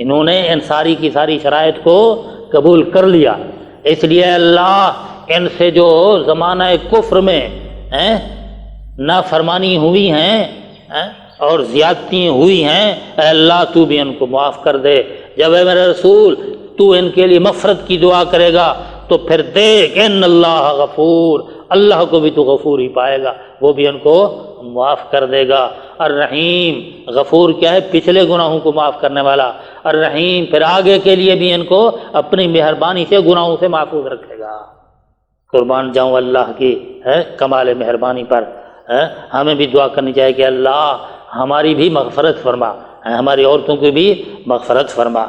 انہوں نے ان ساری کی ساری شرائط کو قبول کر لیا، اس لیے اللہ ان سے جو زمانہ کفر میں نافرمانی ہوئی ہیں اور زیادتی ہوئی ہیں، اے اللہ تو بھی ان کو معاف کر دے۔ جب اے میرے رسول تو ان کے لیے مغفرت کی دعا کرے گا تو پھر دیکھ ان اللہ غفور، اللہ کو بھی تو غفور ہی پائے گا، وہ بھی ان کو معاف کر دے گا۔ الرحیم، غفور کیا ہے؟ پچھلے گناہوں کو معاف کرنے والا۔ الرحیم، پھر آگے کے لیے بھی ان کو اپنی مہربانی سے گناہوں سے محفوظ رکھے گا۔ قربان جاؤں اللہ کی کمال مہربانی پر۔ ہمیں بھی دعا کرنی چاہیے کہ اللہ ہماری بھی مغفرت فرما، ہماری عورتوں کی بھی مغفرت فرما۔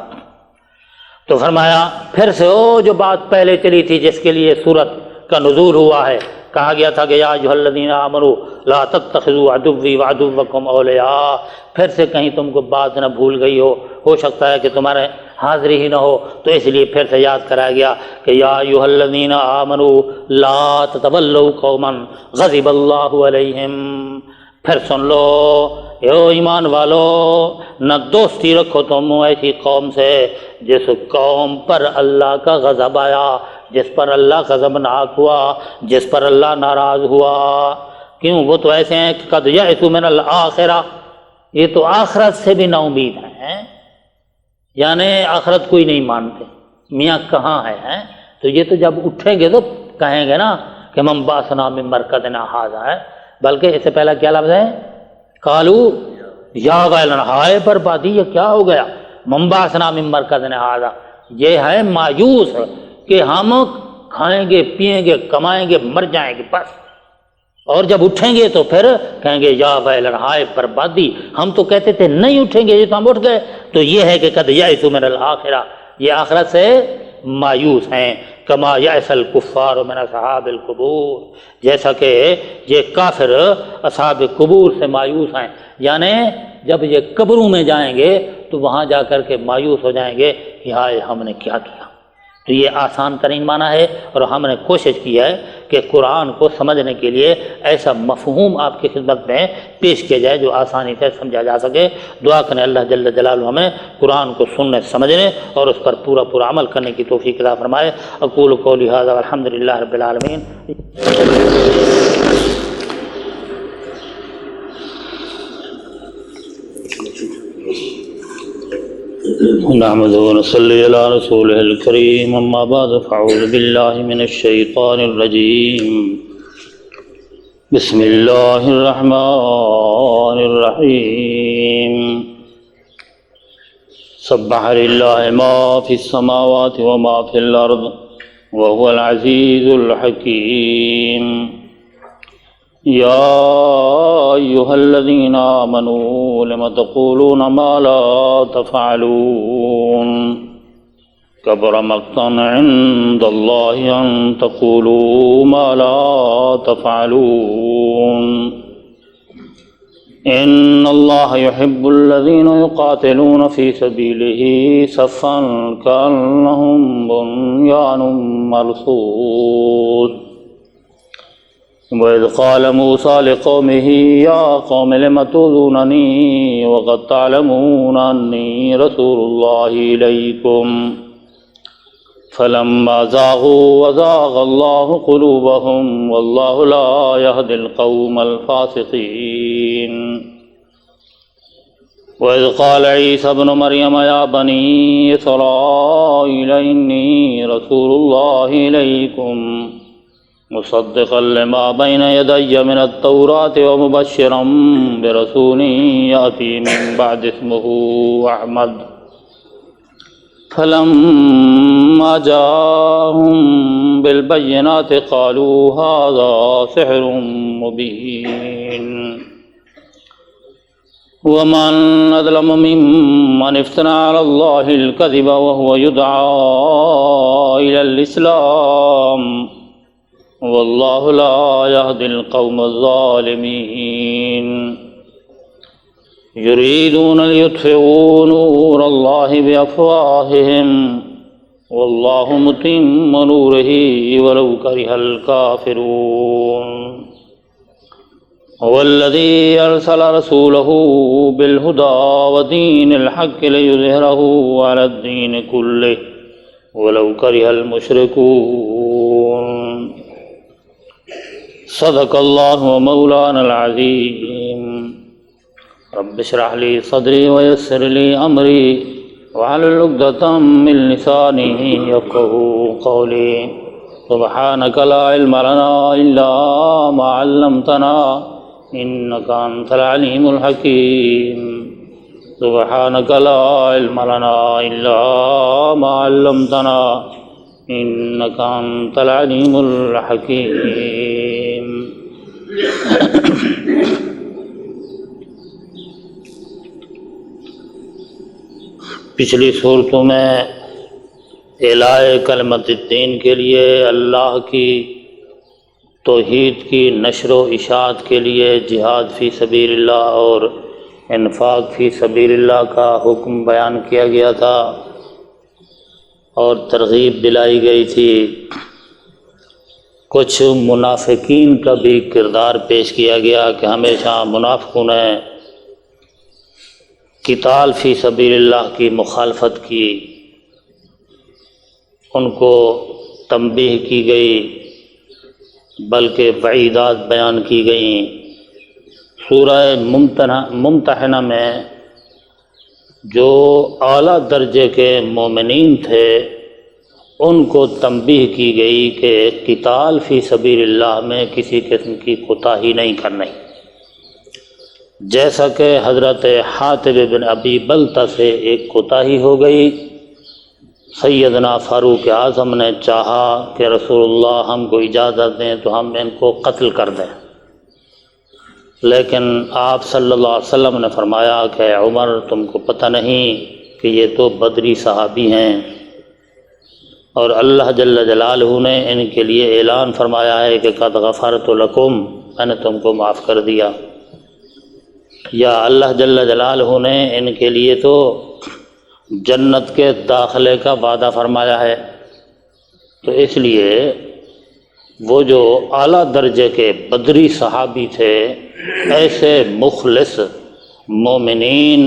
تو فرمایا پھر سے وہ جو بات پہلے چلی تھی جس کے لیے سورت کا نزول ہوا ہے، کہا گیا تھا کہ یا ایھا الذین آمنوا لا تتخذوا عدوی وعدوکم اولیاء، پھر سے کہیں تم کو بات نہ بھول گئی ہو سکتا ہے کہ تمہارے حاضری ہی نہ ہو، تو اس لیے پھر سے یاد کرایا گیا کہ یا ایھا الذین آمنوا لا تتولوا قوما غضب اللہ علیہم۔ پھر سن لو یو ایمان والو، نہ دوستی رکھو تم ایسی قوم سے جس قوم پر اللہ کا غضب آیا، جس پر اللہ غضبناک ہوا، جس پر اللہ ناراض ہوا۔ کیوں؟ وہ تو ایسے ہیں کہ قد یئسوا من الآخرہ، یہ تو آخرت سے بھی نا امید ہیں، یعنی آخرت کوئی نہیں مانتے۔ میاں کہاں ہے؟ تو یہ تو جب اٹھیں گے تو کہیں گے نا کہ من بعثنا من مرقدنا ھذا ہے، بلکہ اس سے پہلا کیا لفظ ہے؟ قالو یا ویلنا، ہائے بربادی، یہ کیا ہو گیا؟ من بعثنا من مرقدنا ھذا، یہ ہے مایوس کہ ہم کھائیں گے پیئیں گے کمائیں گے مر جائیں گے بس، اور جب اٹھیں گے تو پھر کہیں گے یا ویلنا، ہائے بربادی، ہم تو کہتے تھے نہیں اٹھیں گے، یہ تو ہم اٹھ گئے۔ تو یہ ہے کہ قد یئسوا من الآخرہ، یہ آخرت سے مایوس ہیں۔ کما یئس الکفار من اصحاب القبور، جیسا کہ یہ کافر اصحاب قبور سے مایوس ہیں، یعنی جب یہ قبروں میں جائیں گے تو وہاں جا کر کے مایوس ہو جائیں گے کہ ہائے ہم نے کیا کیا۔ تو یہ آسان ترین معنی ہے، اور ہم نے کوشش کی ہے کہ قرآن کو سمجھنے کے لیے ایسا مفہوم آپ کی خدمت میں پیش کیا جائے جو آسانی سے سمجھا جا سکے۔ دعا کریں اللہ جل جلالہ ہمیں قرآن کو سننے سمجھنے اور اس پر پورا پورا عمل کرنے کی توفیق عطا فرمائے۔ اقول قولی ھذا والحمد للہ رب العالمین۔ نحمد ونصلی علی رسولہ الکریم، اما بعد فاعوذ باللہ من الشیطان الرجیم، بسم اللہ الرحمن الرحیم۔ سبح للہ ما فی السماوات وما فی الارض وهو العزیز الحکیم۔ یا ایھا الذین آمنوا لم تقولون ما لا تفعلون کبر مقتا عند اللہ ان تقولوا ما لا تفعلون ان اللہ يحب الذین یقاتلون فی سبیلہ صفا کأنہم بنیان مرصوص۔ وَإِذْ قَالَ مُوسَىٰ لِقَوْمِهِ يَا قَوْمِ لِمَ تُؤْذُونَنِي وَقَدْ تَعْلَمُونَ أَنِّي رَسُولُ اللَّهِ إِلَيْكُمْ فَلَمَّا زَاغُوا وَزَاغَ اللَّهُ قُلُوبَهُمْ وَاللَّهُ لَا يَهْدِي الْقَوْمَ الْفَاسِقِينَ۔ وَإِذْ قَالَ عِيسَى ابْنُ مَرْيَمَ يَا بَنِي إِسْرَائِيلَ إِنِّي رَسُولُ اللَّهِ إِلَيْكُمْ مصدقا لما بين يدي من التوراة ومبشرا برسول يأتي من بعد اسمه أحمد فلما جاءهم بالبينات قالوا هذا سحر مبين ومن أظلم ممن افترى على الله الكذب وهو يدعى إلى الإسلام واللہ لا یہدی القوم الظالمین۔ یریدون لیطفئوا نور اللہ بافواہہم واللہ متم نورہ ولو کرہ الکافرون۔ هو الذي أرسل رسوله بالهدى ودين الحق ليظهره على الدين كله ولو كره المشركون صدق الله مولانا العظيم رب اشرح لي صدري ويسر لي أمري واحلل عقدة من لساني يفقهوا قولي سبحانك لا علم لنا إلا ما علمتنا إنك أنت العليم الحكيم سبحانك لا علم لنا إلا ما علمتنا إنك أنت العليم الحكيم پچھلی صورتوں میں اعلاء کلمت الدین کے لیے، اللہ کی توحید کی نشر و اشاعت کے لیے جہاد فی سبیل اللہ اور انفاق فی سبیل اللہ کا حکم بیان کیا گیا تھا اور ترغیب دلائی گئی تھی۔ کچھ منافقین کا بھی کردار پیش کیا گیا کہ ہمیشہ منافقوں نے قتال فی سبیل اللہ کی مخالفت کی، ان کو تنبیہ کی گئی بلکہ وعیدات بیان کی گئیں۔ سورہ ممتحنہ میں جو اعلیٰ درجے کے مومنین تھے ان کو تنبیہ کی گئی کہ قتال فی سبیل اللہ میں کسی قسم کی کوتاہی نہیں کرنی، جیسا کہ حضرت حاطب بن ابی بلتہ سے ایک کوتاہی ہو گئی۔ سیدنا فاروق اعظم نے چاہا کہ رسول اللہ ہم کو اجازت دیں تو ہم ان کو قتل کر دیں، لیکن آپ صلی اللہ علیہ وسلم نے فرمایا کہ عمر تم کو پتہ نہیں کہ یہ تو بدری صحابی ہیں، اور اللہ جل جلالہ نے ان کے لیے اعلان فرمایا ہے کہ قد غفرت لکم، میں نے تم کو معاف کر دیا، یا اللہ جل جلالہ نے ان کے لیے تو جنت کے داخلے کا وعدہ فرمایا ہے۔ تو اس لیے وہ جو اعلیٰ درجے کے بدری صحابی تھے، ایسے مخلص مومنین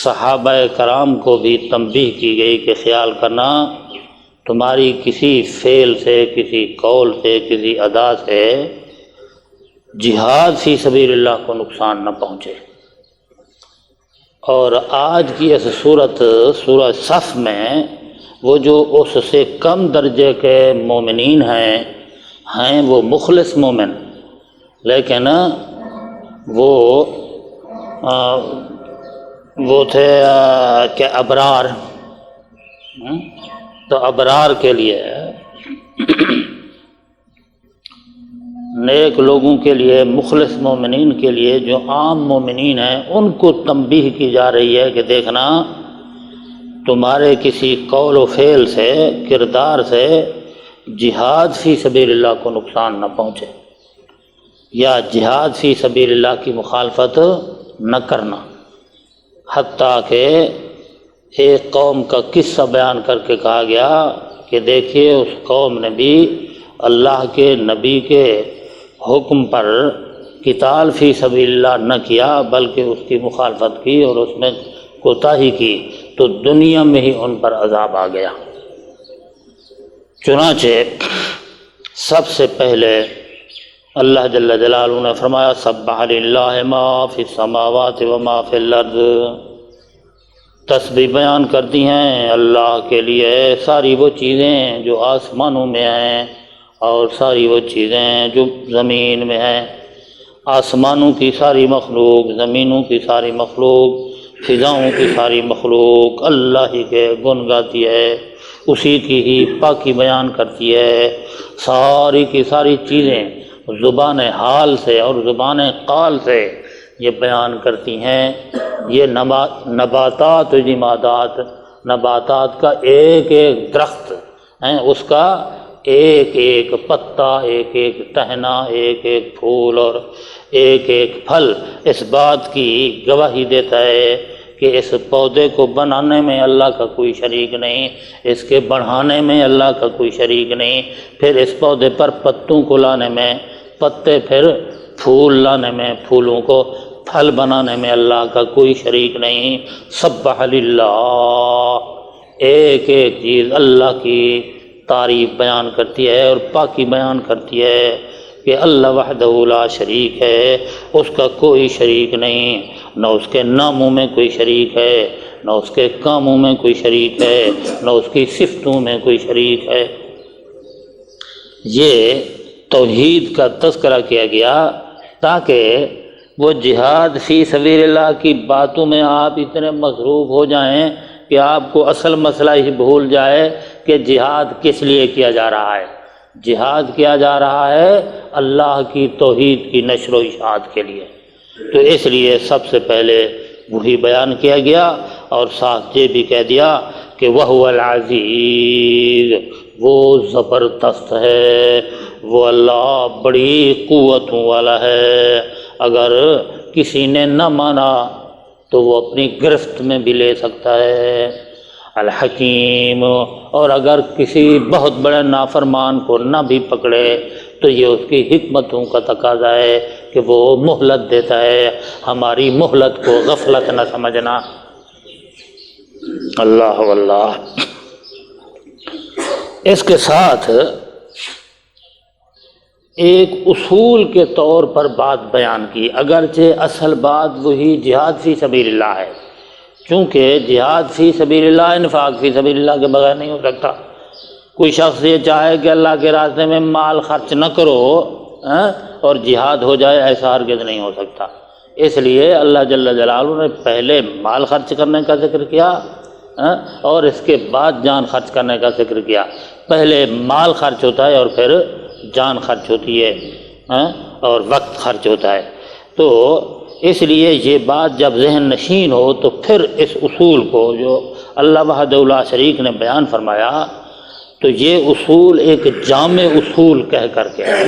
صحابہ کرام کو بھی تنبیہ کی گئی کہ خیال کرنا تمہاری کسی فعل سے، کسی قول سے، کسی ادا سے جہاد فی سبیل اللہ کو نقصان نہ پہنچے۔ اور آج کی اس سورہ صف میں وہ جو اس سے کم درجے کے مومنین ہیں وہ مخلص مومن، لیکن وہ تھے کہ ابرار، تو ابرار کے لیے، نیک لوگوں کے لیے، مخلص مومنین کے لیے جو عام مومنین ہیں ان کو تنبیہ کی جا رہی ہے کہ دیکھنا تمہارے کسی قول و فعل سے، کردار سے جہاد فی سبیل اللہ کو نقصان نہ پہنچے، یا جہاد فی سبیل اللہ کی مخالفت نہ کرنا۔ حتیٰ کہ ایک قوم کا قصہ بیان کر کے کہا گیا کہ دیکھیے اس قوم نے بھی اللہ کے نبی کے حکم پر قتال فی سبیل اللہ نہ کیا بلکہ اس کی مخالفت کی اور اس میں کوتاہی کی، تو دنیا میں ہی ان پر عذاب آ گیا۔ چنانچہ سب سے پہلے اللہ جل جلالہ نے فرمایا سبح للہ ما فی السماوات و ما فی الارض، تسبیح بیان کرتی ہیں اللہ کے لیے ساری وہ چیزیں جو آسمانوں میں ہیں اور ساری وہ چیزیں جو زمین میں ہیں۔ آسمانوں کی ساری مخلوق، زمینوں کی ساری مخلوق، فضاؤں کی ساری مخلوق اللہ ہی کے گن گاتی ہے، اسی کی ہی پاکی بیان کرتی ہے۔ ساری کی ساری چیزیں زبان حال سے اور زبان قال سے یہ بیان کرتی ہیں۔ یہ نباتات و جمادات، نباتات کا ایک ایک درخت ہیں، اس کا ایک ایک پتا، ایک ایک ٹہنا، ایک ایک پھول اور ایک ایک پھل اس بات کی گواہی دیتا ہے کہ اس پودے کو بنانے میں اللہ کا کوئی شریک نہیں، اس کے بڑھانے میں اللہ کا کوئی شریک نہیں، پھر اس پودے پر پتوں کو لانے میں، پتے پھر پھول لانے میں، پھولوں کو پھل بنانے میں اللہ کا کوئی شریک نہیں۔ سبح للہ، ایک ایک چیز اللہ کی تعریف بیان کرتی ہے اور پاکی بیان کرتی ہے کہ اللہ وحدہ لا شریک ہے، اس کا کوئی شریک نہیں، نہ اس کے ناموں میں کوئی شریک ہے، نہ اس کے کاموں میں کوئی شریک ہے، نہ اس کی صفتوں میں کوئی شریک ہے۔ یہ توحید کا تذکرہ کیا گیا تاکہ وہ جہاد فی سبیل اللہ کی باتوں میں آپ اتنے مصروف ہو جائیں کہ آپ کو اصل مسئلہ ہی بھول جائے کہ جہاد کس لیے کیا جا رہا ہے۔ جہاد کیا جا رہا ہے اللہ کی توحید کی نشر و اشاعت کے لیے، تو اس لیے سب سے پہلے وہی بیان کیا گیا، اور ساتھ یہ بھی کہہ دیا کہ وَهُوَ الْعَزِيزُ، وہ زبردست ہے، وہ اللہ بڑی قوتوں والا ہے۔ اگر کسی نے نہ مانا تو وہ اپنی گرفت میں بھی لے سکتا ہے۔ الحکیم، اور اگر کسی بہت بڑے نافرمان کو نہ بھی پکڑے تو یہ اس کی حکمتوں کا تقاضا ہے کہ وہ مہلت دیتا ہے، ہماری مہلت کو غفلت نہ سمجھنا۔ اللہ واللہ۔ اس کے ساتھ ایک اصول کے طور پر بات بیان کی، اگرچہ اصل بات وہی جہاد فی سبیل اللہ ہے، چونکہ جہاد فی سبیل اللہ انفاق فی سبیل اللہ کے بغیر نہیں ہو سکتا۔ کوئی شخص یہ چاہے کہ اللہ کے راستے میں مال خرچ نہ کرو اور جہاد ہو جائے، ایسا ہرگز نہیں ہو سکتا۔ اس لیے اللہ جل جلالہ نے پہلے مال خرچ کرنے کا ذکر کیا اور اس کے بعد جان خرچ کرنے کا ذکر کیا۔ پہلے مال خرچ ہوتا ہے اور پھر جان خرچ ہوتی ہے اور وقت خرچ ہوتا ہے۔ تو اس لیے یہ بات جب ذہن نشین ہو تو پھر اس اصول کو جو اللہ وحدہ لا شریک نے بیان فرمایا، تو یہ اصول ایک جامع اصول کہہ کر کے ہے،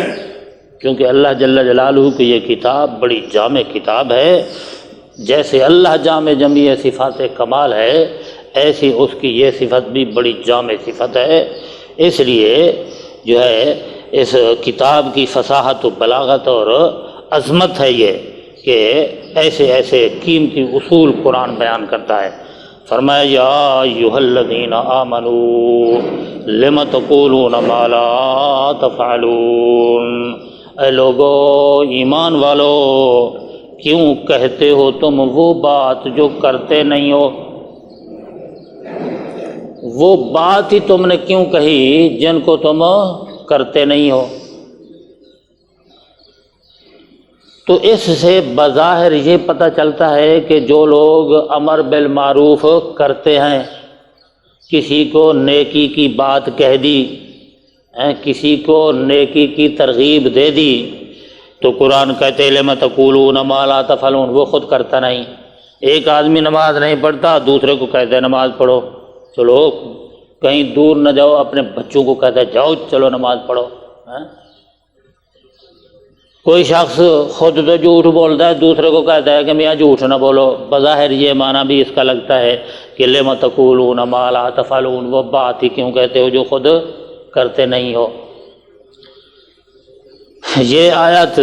کیونکہ اللہ جل جلالہ کی یہ کتاب بڑی جامع کتاب ہے۔ جیسے اللہ جامع جمیع صفات کمال ہے، ایسی اس کی یہ صفت بھی بڑی جامع صفت ہے۔ اس لیے جو ہے اس کتاب کی فصاحت و بلاغت اور عظمت ہے یہ کہ ایسے ایسے قیمتی اصول قرآن بیان کرتا ہے۔ فرمایا یا ایھا الذین آمنوا لم تقولون ما لا تفعلون، اے لوگو ایمان والو، کیوں کہتے ہو تم وہ بات جو کرتے نہیں ہو؟ وہ بات ہی تم نے کیوں کہی جن کو تم کرتے نہیں ہو؟ تو اس سے بظاہر یہ پتہ چلتا ہے کہ جو لوگ امر بالمعروف کرتے ہیں، کسی کو نیکی کی بات کہہ دی، کسی کو نیکی کی ترغیب دے دی، تو قرآن کہتے لم تقولون ما لا تفعلون، وہ خود کرتا نہیں۔ ایک آدمی نماز نہیں پڑھتا، دوسرے کو کہتے ہیں نماز پڑھو، چلو کہیں دور نہ جاؤ، اپنے بچوں کو کہتا ہے جاؤ چلو نماز پڑھو۔ کوئی شخص خود تو جھوٹ بولتا ہے، دوسرے کو کہتا ہے کہ میاں جھوٹ نہ بولو۔ بظاہر یہ معنی بھی اس کا لگتا ہے کہ لم تقولون ما لا تفعلون، وہ بات ہی کیوں کہتے ہو جو خود کرتے نہیں ہو۔ یہ آیت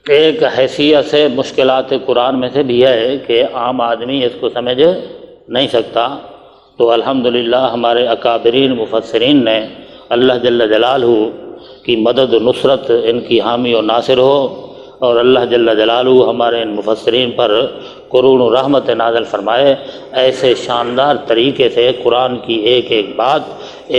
ایک حیثیت سے مشکلات قرآن میں سے بھی ہے کہ عام آدمی اس کو سمجھ نہیں سکتا، تو الحمدللہ ہمارے اکابرین مفسرین نے اللہ جل جلالہ کی مدد و نصرت ان کی حامی و ناصر ہو، اور اللہ جل جلالہ ہمارے ان مفسرین پر قرون و رحمت نازل فرمائے، ایسے شاندار طریقے سے قرآن کی ایک ایک بات،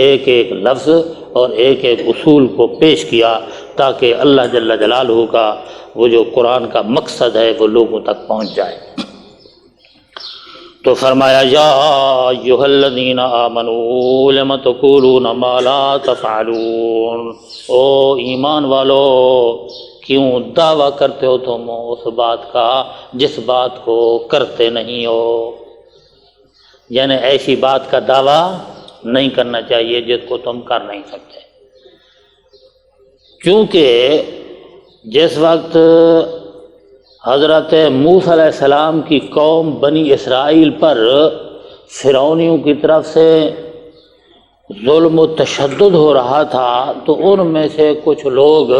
ایک ایک لفظ اور ایک ایک اصول کو پیش کیا تاکہ اللہ جل جلالہ کا وہ جو قرآن کا مقصد ہے وہ لوگوں تک پہنچ جائے۔ تو فرمایا یا ایھا الذین آمنوا لم تقولون ما لا تفعلون، او ایمان والو کیوں دعویٰ کرتے ہو تم اس بات کا جس بات کو کرتے نہیں ہو؟ یعنی ایسی بات کا دعویٰ نہیں کرنا چاہیے جس کو تم کر نہیں سکتے، کیونکہ جس وقت حضرت موسیٰ علیہ السلام کی قوم بنی اسرائیل پر فرعونیوں کی طرف سے ظلم و تشدد ہو رہا تھا، تو ان میں سے کچھ لوگ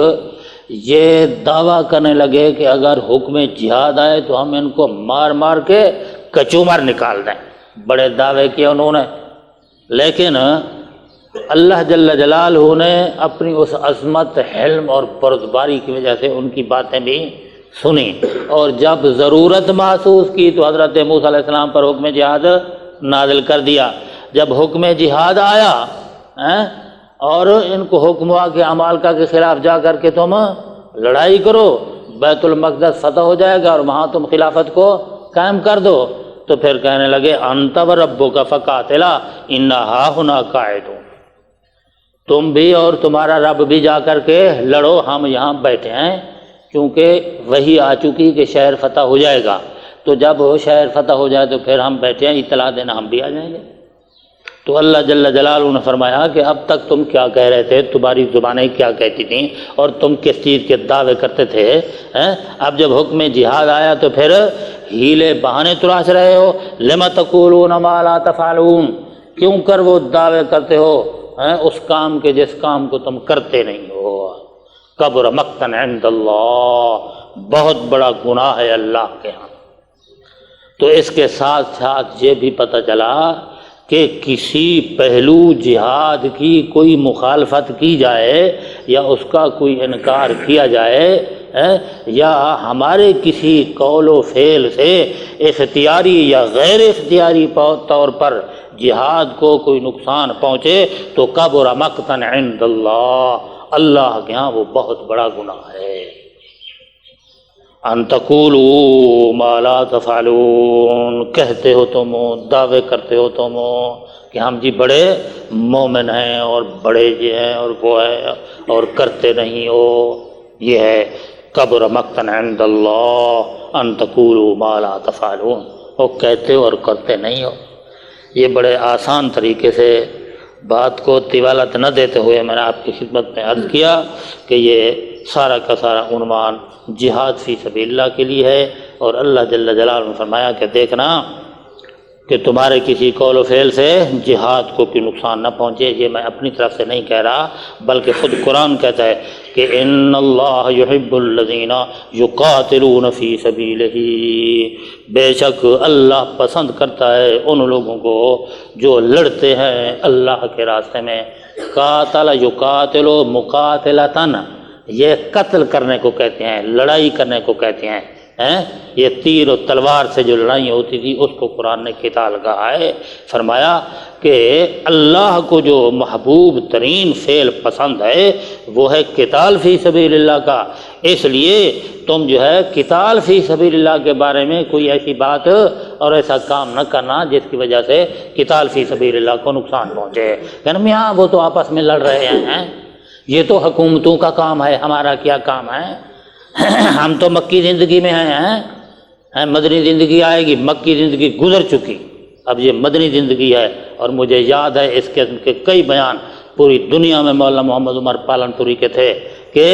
یہ دعویٰ کرنے لگے کہ اگر حکم جہاد آئے تو ہم ان کو مار مار کے کچومر نکال دیں۔ بڑے دعوے کیے انہوں نے، لیکن اللہ جل جلالہ نے اپنی اس عظمت، حلم اور بردباری کی وجہ سے ان کی باتیں بھی سنی، اور جب ضرورت محسوس کی تو حضرت موسیٰ علیہ السلام پر حکم جہاد نازل کر دیا۔ جب حکم جہاد آیا اور ان کو حکم ہوا کہ عمالقہ کے خلاف جا کر کے تم لڑائی کرو، بیت المقدس فتح ہو جائے گا اور وہاں تم خلافت کو قائم کر دو، تو پھر کہنے لگے انت وربک فقاتلا انا ہاہنا قاعدون، تم بھی اور تمہارا رب بھی جا کر کے لڑو، ہم یہاں بیٹھے ہیں، کیونکہ وہی آ چکی کہ شہر فتح ہو جائے گا، تو جب شہر فتح ہو جائے تو پھر ہم بیٹھے ہیں، اطلاع دینا ہم بھی آ جائیں گے۔ تو اللہ جل جلالہ نے فرمایا کہ اب تک تم کیا کہہ رہے تھے، تمہاری زبانیں کیا کہتی تھیں اور تم کس چیز کے دعوے کرتے تھے، اب جب حکم جہاد آیا تو پھر ہیلے بہانے تراش رہے ہو، لم تقولون ما لا تفعلون، کیوں کر وہ دعوے کرتے ہو اس کام کے جس کام کو تم کرتے نہیں ہو۔ کبر مقتا عند اللہ، بہت بڑا گناہ ہے اللہ کے ہاں۔ تو اس کے ساتھ ساتھ یہ بھی پتہ چلا کہ کسی پہلو جہاد کی کوئی مخالفت کی جائے یا اس کا کوئی انکار کیا جائے یا ہمارے کسی قول و فعل سے اختیاری یا غیر اختیاری طور پر جہاد کو کوئی نقصان پہنچے تو کبر مقتا عند اللہ، اللہ کے ہاں وہ بہت بڑا گناہ ہے۔ ان تقولوا ما لا تفعلون، کہتے ہو تم، دعوے کرتے ہو تم کہ ہم جی بڑے مومن ہیں اور بڑے یہ ہیں اور وہ ہے اور کرتے نہیں ہو، یہ ہے کبر مقتا عند اللہ ان تقولوا ما لا تفعلون، وہ کہتے ہو اور کرتے نہیں ہو۔ یہ بڑے آسان طریقے سے بات کو طوالت نہ دیتے ہوئے میں نے آپ کی خدمت میں عرض کیا کہ یہ سارا کا سارا عنوان جہاد فی سبیل اللہ کے لیے ہے، اور اللہ جل جلالہ نے فرمایا کہ دیکھنا کہ تمہارے کسی قول و فعل سے جہاد کو کوئی نقصان نہ پہنچے۔ یہ میں اپنی طرف سے نہیں کہہ رہا بلکہ خود قرآن کہتا ہے کہ ان اللہ یحب الذین یقاتلون فی سبیلہ، بے شک اللہ پسند کرتا ہے ان لوگوں کو جو لڑتے ہیں اللہ کے راستے میں۔ قاتل یقاتل مقاتلتن، یہ قتل کرنے کو کہتے ہیں، لڑائی کرنے کو کہتے ہیں، یہ تیر و تلوار سے جو لڑائی ہوتی تھی اس کو قرآن نے قتال کہا ہے۔ فرمایا کہ اللہ کو جو محبوب ترین فعل پسند ہے وہ ہے قتال فی سبیل اللہ کا، اس لیے تم جو ہے قتال فی سبیل اللہ کے بارے میں کوئی ایسی بات اور ایسا کام نہ کرنا جس کی وجہ سے قتال فی سبیل اللہ کو نقصان پہنچے۔ یعنی میاں وہ تو آپس میں لڑ رہے ہیں، یہ تو حکومتوں کا کام ہے، ہمارا کیا کام ہے؟ ہم تو مکی زندگی میں ہیں، مدنی زندگی آئے گی، مکی زندگی گزر چکی، اب یہ مدنی زندگی ہے۔ اور مجھے یاد ہے اس قسم کے کئی بیان پوری دنیا میں مولانا محمد عمر پالن پوری کے تھے کہ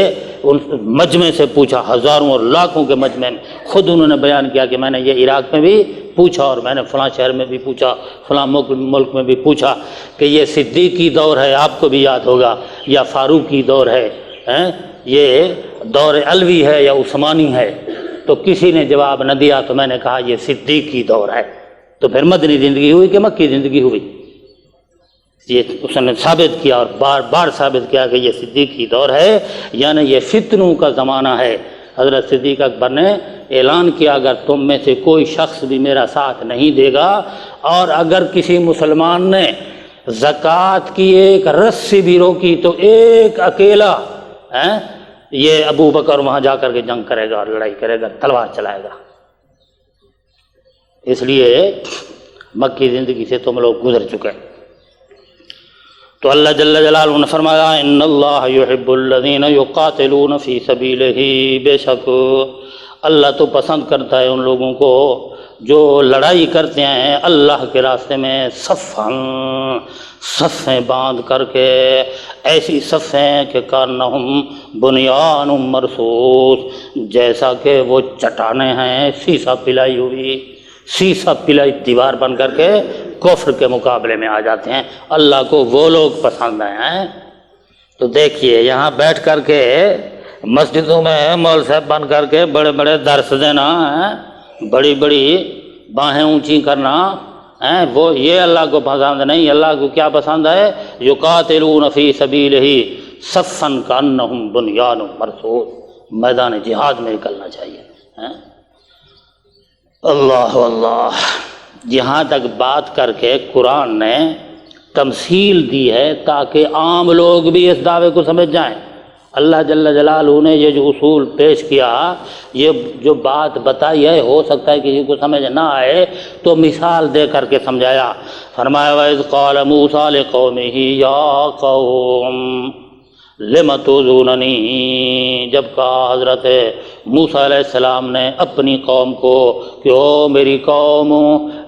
ان مجمع سے پوچھا، ہزاروں اور لاکھوں کے مجمع میں خود انہوں نے بیان کیا کہ میں نے یہ عراق میں بھی پوچھا اور میں نے فلاں شہر میں بھی پوچھا، فلاں ملک میں بھی پوچھا کہ یہ صدیقی دور ہے، آپ کو بھی یاد ہوگا، یا فاروقی دور ہے، یہ دور علوی ہے یا عثمانی ہے؟ تو کسی نے جواب نہ دیا، تو میں نے کہا یہ صدیقی دور ہے۔ تو پھر مدنی زندگی ہوئی کہ مکی زندگی ہوئی؟ یہ اس نے ثابت کیا اور بار بار ثابت کیا کہ یہ صدیقی دور ہے، یعنی یہ فتنوں کا زمانہ ہے۔ حضرت صدیق اکبر نے اعلان کیا اگر تم میں سے کوئی شخص بھی میرا ساتھ نہیں دے گا، اور اگر کسی مسلمان نے زکوٰۃ کی ایک رسی بھی روکی تو ایک اکیلا یہ ابو بکر وہاں جا کر کے جنگ کرے گا اور لڑائی کرے گا، تلوار چلائے گا۔ اس لیے مکی زندگی سے تم لوگ گزر چکے۔ تو اللہ جل جلالہ نے فرمایا ان اللہ یحب الذین یقاتلون فی سبیلہ، بے شک اللہ تو پسند کرتا ہے ان لوگوں کو جو لڑائی کرتے ہیں اللہ کے راستے میں، صفیں باندھ کر کے، ایسی صفیں کہ کانہم بنیان مرصوص، جیسا کہ وہ چٹانیں ہیں سیسا پلائی ہوئی، سیسا پلائی دیوار بن کر کے کفر کے مقابلے میں آ جاتے ہیں۔ اللہ کو وہ لوگ پسند ہیں۔ تو دیکھیے یہاں بیٹھ کر کے مسجدوں میں مول صاحب بن کر کے بڑے بڑے درس دینا ہے، بڑی بڑی باہیں اونچی کرنا ہے، وہ یہ اللہ کو پسند نہیں۔ اللہ کو کیا پسند ہے؟ یقاتلون فی سبیلہ صفا کانہم بنیان مرصوص، میدان جہاد میں نکلنا چاہیے۔ اللہ اللہ، یہاں تک بات کر کے قرآن نے تمثیل دی ہے تاکہ عام لوگ بھی اس دعوے کو سمجھ جائیں۔ اللہ جل جلالہ نے یہ جو اصول پیش کیا، یہ جو بات بتائی ہے، ہو سکتا ہے کسی کو سمجھ نہ آئے تو مثال دے کر کے سمجھایا۔ فرمایا وَإِذْ قَالَ مُوسَىٰ لِقَوْمِهِ يَا قَوْمِ لِمَ تُؤْذُونَنِي، جب کہا حضرت موسیٰ علیہ السلام نے اپنی قوم کو کہ او میری قوم،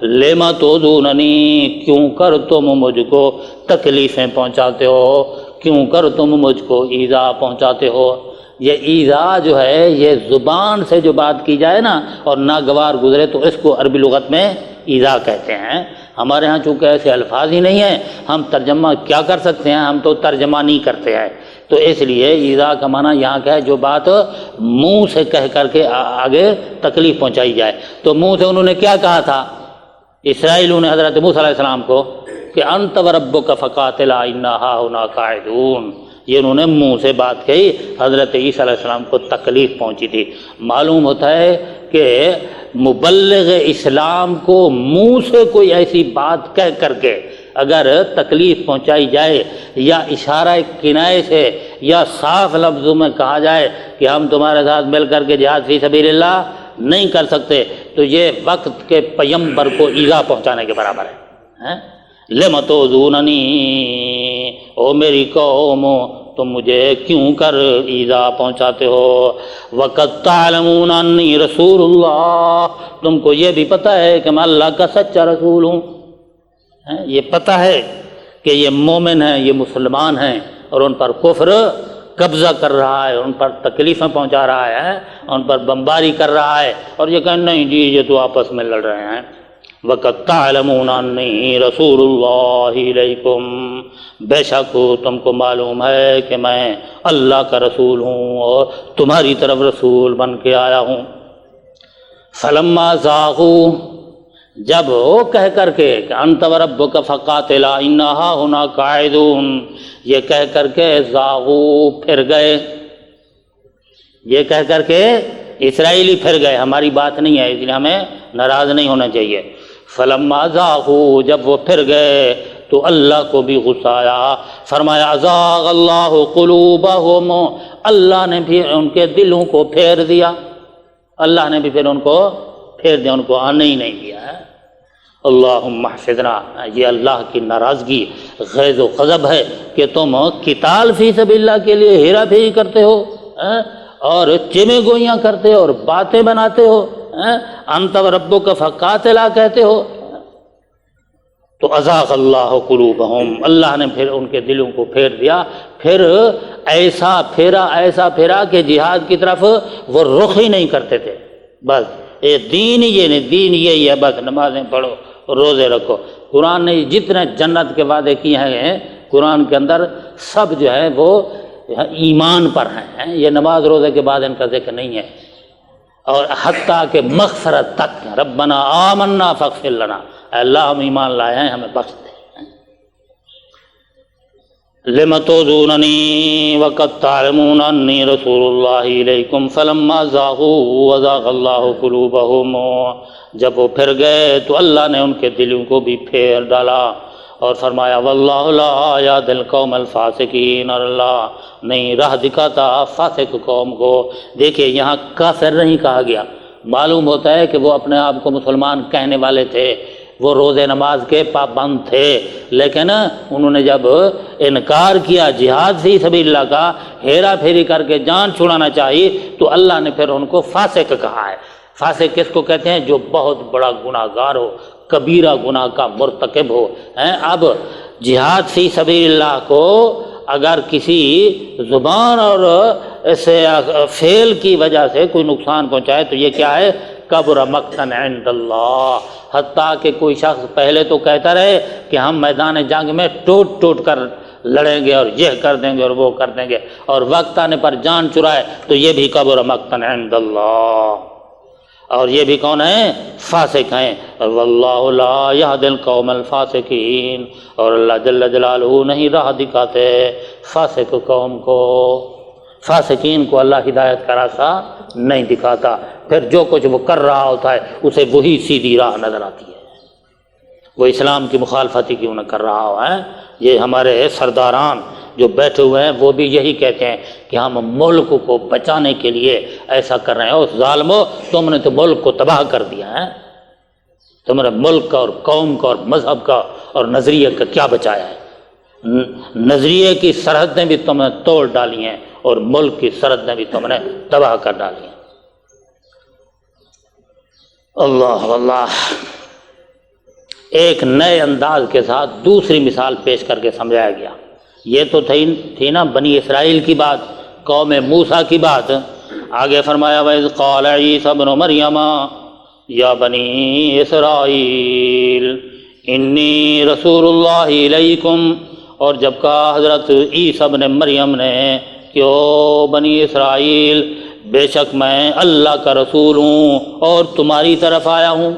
لِمَ تُؤْذُونَنِی، کیوں کر تم مجھ کو تکلیفیں پہنچاتے ہو، کیوں کر تم مجھ کو ایذا پہنچاتے ہو۔ یہ ایذا جو ہے یہ زبان سے جو بات کی جائے نا اور ناگوار گزرے تو اس کو عربی لغت میں ایذا کہتے ہیں۔ ہمارے ہاں چونکہ ایسے الفاظ ہی نہیں ہیں، ہم ترجمہ کیا کر سکتے ہیں، ہم تو ترجمہ نہیں کرتے ہیں، تو اس لیے ایذا کا معنی یہاں کا ہے جو بات منہ سے کہہ کر کے آگے تکلیف پہنچائی جائے۔ تو منہ سے انہوں نے کیا کہا تھا اسرائیلیوں نے حضرت موسیٰ علیہ السلام کو کہ انت وربک فقاتلا انا ہاہنا قاعدون، یہ انہوں نے منہ سے بات کہی، حضرت عیسیٰ علیہ السلام کو تکلیف پہنچی تھی۔ معلوم ہوتا ہے کہ مبلغ اسلام کو منہ سے کوئی ایسی بات کہہ کر کے اگر تکلیف پہنچائی جائے یا اشارہ کنایے سے یا صاف لفظوں میں کہا جائے کہ ہم تمہارے ساتھ مل کر کے جہاد فی سبیل اللہ نہیں کر سکتے، تو یہ وقت کے پیغمبر کو ایذا پہنچانے کے برابر ہے۔ لِمَ تُؤْذُونَنِی، او میری قوم تم مجھے کیوں کر ایذا پہنچاتے ہو، وَقَدْ تَعْلَمُونَ أَنِّي رَسُولُ اللَّهِ، تم کو یہ بھی پتہ ہے کہ میں اللہ کا سچا رسول ہوں۔ یہ پتہ ہے کہ یہ مومن ہیں، یہ مسلمان ہیں اور ان پر کفر قبضہ کر رہا ہے، ان پر تکلیفیں پہنچا رہا ہے، ان پر بمباری کر رہا ہے، اور یہ کہیں نہیں جی یہ تو آپس میں لڑ رہے ہیں۔ وَقَدْ تَعْلَمُونَ أَنِّي رَسُولُ اللَّهِ إِلَيْكُمْ، بے شک تم کو معلوم ہے کہ میں اللہ کا رسول ہوں اور تمہاری طرف رسول بن کے آیا ہوں۔ فَلَمَّا زَاغُوا، جب وہ کہہ کر کے کہ انت وربک فقاتلا انا ہاہنا قاعدون، یہ کہہ کر کے زاغوا پھر گئے، یہ کہہ کر کے اسرائیلی پھر گئے، ہماری بات نہیں ہے اس لیے ہمیں ناراض نہیں ہونا چاہیے۔ فلما زاغوا، جب وہ پھر گئے تو اللہ کو بھی غصہ آیا، فرمایا ازاغ اللہ قلوبہم، اللہ نے بھی ان کے دلوں کو پھیر دیا، اللہ نے بھی پھر ان کو پھیر دیا، ان کو آنے ہی نہیں دیا ہے۔ اللہم احفظنا، یہ اللہ کی ناراضگی غیظ و غضب ہے کہ تم قتال فی سبیل اللہ کے لیے ہیرا پھیری کرتے ہو اور چمے گوئیاں کرتے ہو اور باتیں بناتے ہو، انت وربک فقاتلا کہتے ہو، تو ازاغ اللہ قلوبہم، اللہ نے پھر ان کے دلوں کو پھیر دیا، پھر ایسا پھیرا کہ جہاد کی طرف وہ رخ ہی نہیں کرتے تھے۔ بس یہ دین ہی یہ نہیں، دین یہی ہے، بس نمازیں پڑھو روزے رکھو۔ قرآن نے جتنے جنت کے وعدے کیے ہیں قرآن کے اندر سب جو ہے وہ ایمان پر ہیں، یہ نماز روزے کے بعد ان کا ذکر نہیں ہے، اور حتیٰ کہ مغفرت تک، ربنا آمنا فاغفر لنا، اے اللہ ہم ایمان لائے ہیں ہمیں بخش دے۔ لِمَ تُؤْذُونَنِی وَقَدْ تَعْلَمُونَ أَنِّی رَسُولُ اللَّهِ إِلَيْکُمْ فَلَمَّا زَاغُوا وَزَاغَ اللَّهُ قُلُوبَهُمْ، جب وہ پھر گئے تو اللہ نے ان کے دلوں کو بھی پھیر ڈالا، اور فرمایا واللہ لا یہدی القوم الفاسقین، اور اللہ نہیں راہ دکھاتا فاسق قوم کو۔ دیکھیے یہاں کافر نہیں کہا گیا، معلوم ہوتا ہے کہ وہ اپنے آپ کو مسلمان کہنے والے تھے، وہ روزے نماز کے پابند تھے، لیکن انہوں نے جب انکار کیا جہاد فی سبیل اللہ کا، ہیرا پھیری کر کے جان چھڑانا چاہیے، تو اللہ نے پھر ان کو فاسق کہا ہے۔ فاسق کس کو کہتے ہیں؟ جو بہت بڑا گناہ گار ہو، کبیرہ گناہ کا مرتکب ہو۔ اب جہاد فی سبیل اللہ کو اگر کسی زبان اور اسے فعل کی وجہ سے کوئی نقصان پہنچائے تو یہ کیا ہے؟ کبر مقتا عند اللہ، حتیٰ کہ کوئی شخص پہلے تو کہتا رہے کہ ہم میدان جنگ میں ٹوٹ ٹوٹ کر لڑیں گے اور یہ کر دیں گے اور وہ کر دیں گے، اور وقت آنے پر جان چرائے تو یہ بھی کبر مقتا عند اللہ، اور یہ بھی کون ہیں؟ فاسق ہیں۔ اور واللہ لا یہدی القوم الفاسقین، اور اللہ جل جلالہ نہیں راہ دکھاتے فاسق قوم کو، فاسقین کو اللہ ہدایت کا راستہ نہیں دکھاتا، پھر جو کچھ وہ کر رہا ہوتا ہے اسے وہی سیدھی راہ نظر آتی ہے، وہ اسلام کی مخالفت ہی کیوں نہ کر رہا ہو۔ یہ ہمارے سرداران جو بیٹھے ہوئے ہیں وہ بھی یہی کہتے ہیں کہ ہم ملک کو بچانے کے لیے ایسا کر رہے ہیں۔ او ظالمو، تم نے تو ملک کو تباہ کر دیا ہے، تمہارے ملک کا اور قوم کا اور مذہب کا اور نظریے کا کیا بچایا ہے؟ نظریے کی سرحدیں بھی تم نے توڑ ڈالی ہیں اور ملک کی سرحدیں بھی تم نے تباہ کر ڈالی ہیں۔ اللہ اللہ، ایک نئے انداز کے ساتھ دوسری مثال پیش کر کے سمجھایا گیا۔ یہ تو تھی نا بنی اسرائیل کی بات، قوم موسیٰ کی بات۔ آگے فرمایا وَإِذْ قَالَ عِيسَى ابْنُ مَرْيَمَ يَا بَنِي إِسْرَائِيلَ إِنِّي رَسُولُ اللَّهِ إِلَيْكُمْ، اور جب کہا حضرت عیسیٰ ابن مریم نے کہ او بنی اسرائیل، بے شک میں اللہ کا رسول ہوں اور تمہاری طرف آیا ہوں۔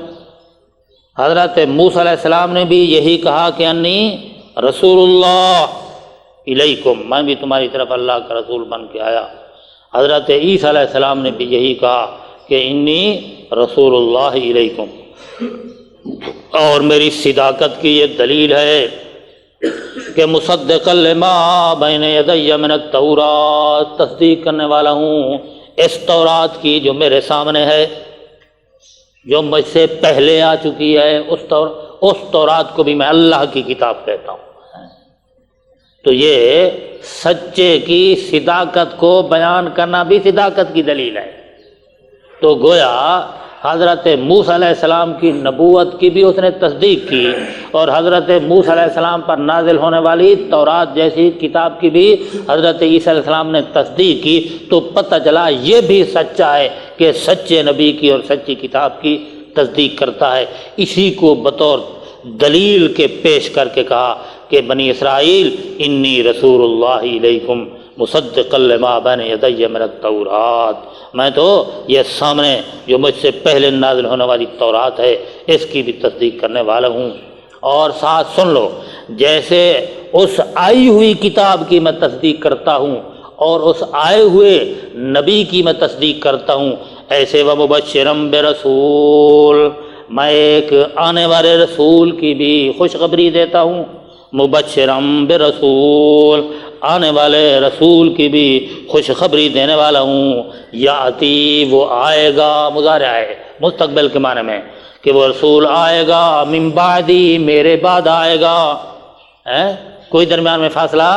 حضرت موسیٰ علیہ السلام نے بھی یہی کہا کہ انی رسول اللہ الیکم، میں بھی تمہاری طرف اللہ کا رسول بن کے آیا۔ حضرت عیسیٰ علیہ السلام نے بھی یہی کہا کہ انی رسول اللہ الیکم، اور میری صداقت کی یہ دلیل ہے کہ مصدقا لما بین یدی من التوراۃ، تصدیق کرنے والا ہوں اس تورات کی جو میرے سامنے ہے، جو مجھ سے پہلے آ چکی ہے، اس تورات کو بھی میں اللہ کی کتاب کہتا ہوں۔ تو یہ سچے کی صداقت کو بیان کرنا بھی صداقت کی دلیل ہے۔ تو گویا حضرت موسیٰ علیہ السلام کی نبوت کی بھی اس نے تصدیق کی، اور حضرت موسیٰ علیہ السلام پر نازل ہونے والی تورات جیسی کتاب کی بھی حضرت عیسیٰ علیہ السلام نے تصدیق کی۔ تو پتہ چلا یہ بھی سچا ہے کہ سچے نبی کی اور سچی کتاب کی تصدیق کرتا ہے۔ اسی کو بطور دلیل کے پیش کر کے کہا کہ بنی اسرائیل انی رسول اللہ علیکم مصدقا لما بین یدی من التورات، میں تو یہ سامنے جو مجھ سے پہلے نازل ہونے والی تورات ہے اس کی بھی تصدیق کرنے والا ہوں۔ اور ساتھ سن لو، جیسے اس آئی ہوئی کتاب کی میں تصدیق کرتا ہوں اور اس آئے ہوئے نبی کی میں تصدیق کرتا ہوں، ایسے ومبشرم برسول، میں ایک آنے والے رسول کی بھی خوشخبری دیتا ہوں۔ مبشرم برسول، آنے والے رسول کی بھی خوشخبری دینے والا ہوں۔ یاتی، وہ آئے گا، مضارع ہے مستقبل کے معنی میں، کہ وہ رسول آئے گا، من بعدی، میرے بعد آئے گا، کوئی درمیان میں فاصلہ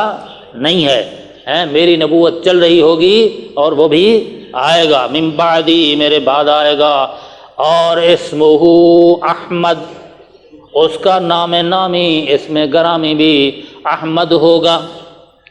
نہیں ہے، میری نبوت چل رہی ہوگی اور وہ بھی آئے گا، من بعدی، میرے بعد آئے گا، اور اسمہ احمد، اس کا نام نامی، اس میں گرامی بھی احمد ہوگا۔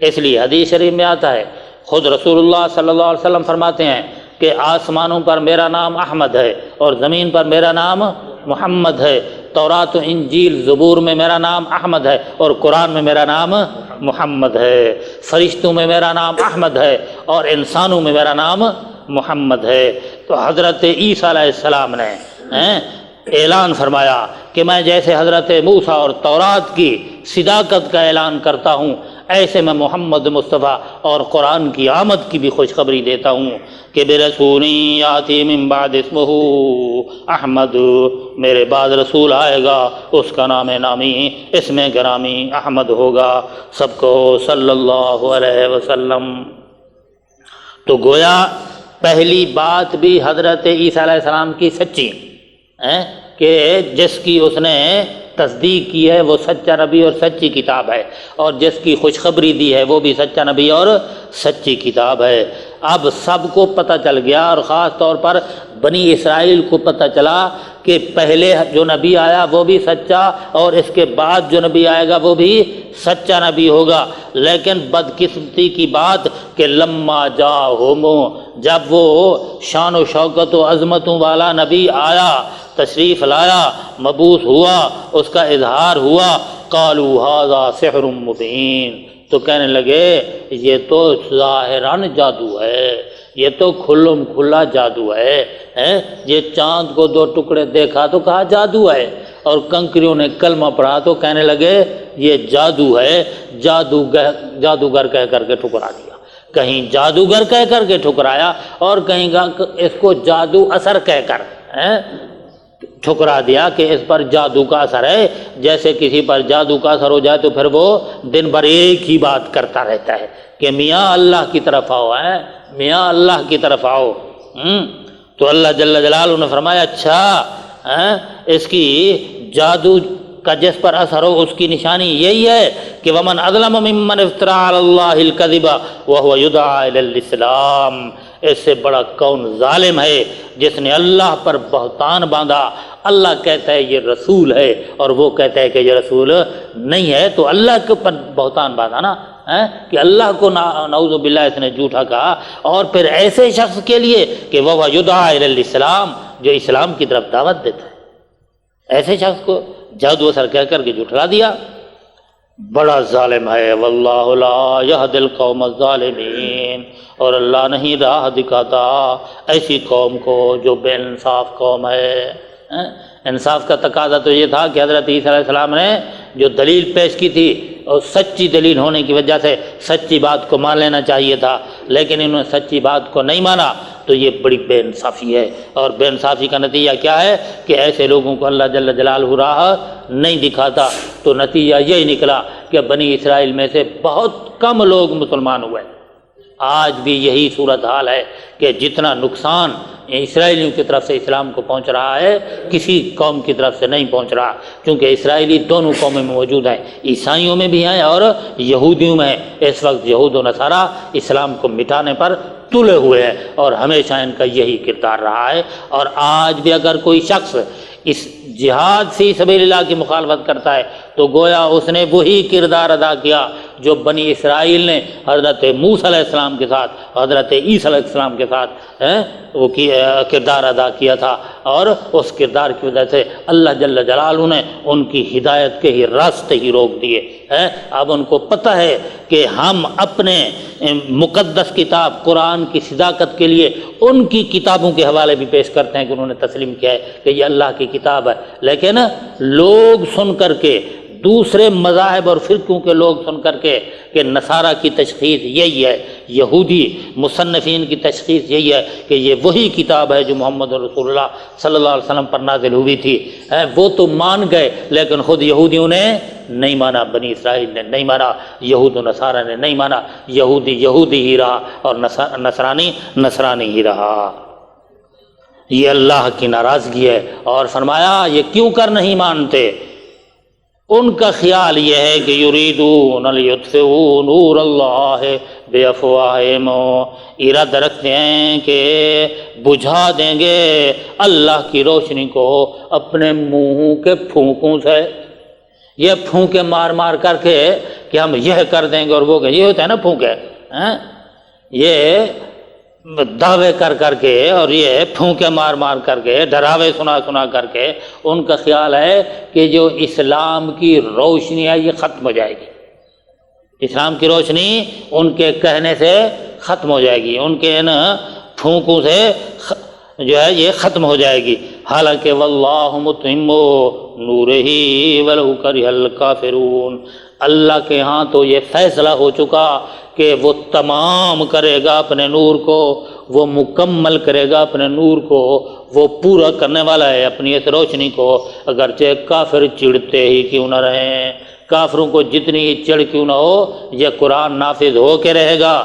اس لیے حدیث شریف میں آتا ہے، خود رسول اللہ صلی اللہ علیہ وسلم فرماتے ہیں کہ آسمانوں پر میرا نام احمد ہے اور زمین پر میرا نام محمد ہے، تورات و انجیل زبور میں میرا نام احمد ہے اور قرآن میں میرا نام محمد ہے، فرشتوں میں میرا نام احمد ہے اور انسانوں میں میرا نام محمد ہے۔ تو حضرت عیسیٰ علیہ السلام نے اعلان فرمایا کہ میں جیسے حضرت موسیٰ اور تورات کی صداقت کا اعلان کرتا ہوں، ایسے میں محمد مصطفیٰ اور قرآن کی آمد کی بھی خوشخبری دیتا ہوں کہ برسولی یاتی من بعد اسمہ احمد، میرے بعد رسول آئے گا، اس کا نام نامی، اس میں گرامی احمد ہوگا۔ سب کو صلی اللہ علیہ وسلم۔ تو گویا پہلی بات بھی حضرت عیسیٰ علیہ السلام کی سچی کہ جس کی اس نے تصدیق کی ہے وہ سچا نبی اور سچی کتاب ہے، اور جس کی خوشخبری دی ہے وہ بھی سچا نبی اور سچی کتاب ہے۔ اب سب کو پتہ چل گیا، اور خاص طور پر بنی اسرائیل کو پتہ چلا کہ پہلے جو نبی آیا وہ بھی سچا، اور اس کے بعد جو نبی آئے گا وہ بھی سچا نبی ہوگا۔ لیکن بدقسمتی کی بات کہ لما جاءہم، جب وہ شان و شوکت و عظمتوں والا نبی آیا، تشریف لایا، مبعوث ہوا، اس کا اظہار ہوا، قالوا ھذا سحر مبین، تو کہنے لگے یہ تو ظاہراً جادو ہے، یہ تو کھلم کھلا جادو ہے، یہ چاند کو 2 ٹکڑے دیکھا تو کہا جادو ہے، اور کنکریوں نے کلمہ پڑھا تو کہنے لگے یہ جادو ہے، جادوگر کہہ کر کے ٹھکرا دیا، کہیں جادوگر کہہ کر کے ٹھکرایا اور کہیں اس کو جادو اثر کہہ کر ٹھکرا دیا کہ اس پر جادو کا اثر ہے۔ جیسے کسی پر جادو کا اثر ہو جائے تو پھر وہ دن بھر ایک ہی بات کرتا رہتا ہے کہ میاں اللہ کی طرف آؤ، میاں اللہ کی طرف آؤ۔ تو اللہ جل جلالہ نے فرمایا اچھا اس کی جادو کا جس پر اثر ہو اس کی نشانی یہی ہے کہ ومن اظلم ممن افترى على الله الكذب وهو يدعى الى الاسلام، اس سے بڑا کون ظالم ہے جس نے اللہ پر بہتان باندھا۔ اللہ کہتا ہے یہ رسول ہے اور وہ کہتا ہے کہ یہ رسول نہیں ہے، تو اللہ کے اوپر بہتان باندھا نا، کہ اللہ کو نعوذ باللہ اس نے جھوٹا کہا، اور پھر ایسے شخص کے لیے کہ وہ یدعی الی الاسلام، جو اسلام کی طرف دعوت دیتا ہے، ایسے شخص کو جادو اثر کہہ کر کے جھٹلا دیا، بڑا ظالم ہے۔ واللہ لا یہدی القوم الظالمین، اور اللہ نہیں راہ دکھاتا ایسی قوم کو جو بے انصاف قوم ہے۔ انصاف کا تقاضا تو یہ تھا کہ حضرت عیسیٰ علیہ السلام نے جو دلیل پیش کی تھی اور سچی دلیل ہونے کی وجہ سے سچی بات کو مان لینا چاہیے تھا، لیکن انہوں نے سچی بات کو نہیں مانا، تو یہ بڑی بے انصافی ہے۔ اور بے انصافی کا نتیجہ کیا ہے کہ ایسے لوگوں کو اللہ جل جلالہ راہ نہیں دکھاتا، تو نتیجہ یہی نکلا کہ بنی اسرائیل میں سے بہت کم لوگ مسلمان ہوئے۔ آج بھی یہی صورتحال ہے کہ جتنا نقصان اسرائیلیوں کی طرف سے اسلام کو پہنچ رہا ہے کسی قوم کی طرف سے نہیں پہنچ رہا، کیونکہ اسرائیلی دونوں قوموں میں موجود ہیں، عیسائیوں میں بھی ہیں اور یہودیوں میں۔ اس وقت یہود و نصارہ اسلام کو مٹانے پر تلے ہوئے ہیں اور ہمیشہ ان کا یہی کردار رہا ہے۔ اور آج بھی اگر کوئی شخص اس جہاد فی سبیل اللہ کی مخالفت کرتا ہے تو گویا اس نے وہی کردار ادا کیا جو بنی اسرائیل نے حضرت موسیٰ علیہ السلام کے ساتھ، حضرت عیسیٰ علیہ السلام کے ساتھ وہ کردار ادا کیا تھا، اور اس کردار کی وجہ سے اللہ جل جلالہ نے ان کی ہدایت کے ہی راستے ہی روک دیے۔ اب ان کو پتہ ہے کہ ہم اپنے مقدس کتاب قرآن کی صداقت کے لیے ان کی کتابوں کے حوالے بھی پیش کرتے ہیں کہ انہوں نے تسلیم کیا ہے کہ یہ اللہ کی کتاب ہے، لیکن لوگ سن کر کے، دوسرے مذاہب اور فرقوں کے لوگ سن کر کے کہ نصارہ کی تشخیص یہی ہے، یہودی مصنفین کی تشخیص یہی ہے کہ یہ وہی کتاب ہے جو محمد رسول اللہ صلی اللہ علیہ وسلم پر نازل ہوئی تھی، وہ تو مان گئے لیکن خود یہودیوں نے نہیں مانا، بنی اسرائیل نے نہیں مانا، یہود و نصارہ نے نہیں مانا، یہودی یہودی ہی رہا اور نصرانی نصرانی ہی رہا۔ یہ اللہ کی ناراضگی ہے، اور فرمایا یہ کیوں کر نہیں مانتے؟ ان کا خیال یہ ہے کہ یریدون لیطفئوا نور اللہ بافواہہم، ارادہ رکھتے ہیں کہ بجھا دیں گے اللہ کی روشنی کو اپنے منہ کے پھونکوں سے۔ یہ پھونکے مار مار کر کے کہ ہم یہ کر دیں گے اور وہ کہ یہ ہوتا ہے نا پھونکے، یہ دعوے کر کر کے اور یہ پھونکے مار مار کر کے ڈراوے سنا سنا کر کے ان کا خیال ہے کہ جو اسلام کی روشنی ہے یہ ختم ہو جائے گی، اسلام کی روشنی ان کے کہنے سے ختم ہو جائے گی، ان کے ان پھونکوں سے جو ہے یہ ختم ہو جائے گی۔ حالانکہ واللہ متم نورہ ولو کرہ الکافرون، اللہ کے ہاں تو یہ فیصلہ ہو چکا کہ وہ تمام کرے گا اپنے نور کو، وہ مکمل کرے گا اپنے نور کو، وہ پورا کرنے والا ہے اپنی اس روشنی کو، اگرچہ کافر چڑھتے ہی کیوں نہ رہیں، کافروں کو جتنی ہی چڑھ کیوں نہ ہو، یہ قرآن نافذ ہو کے رہے گا،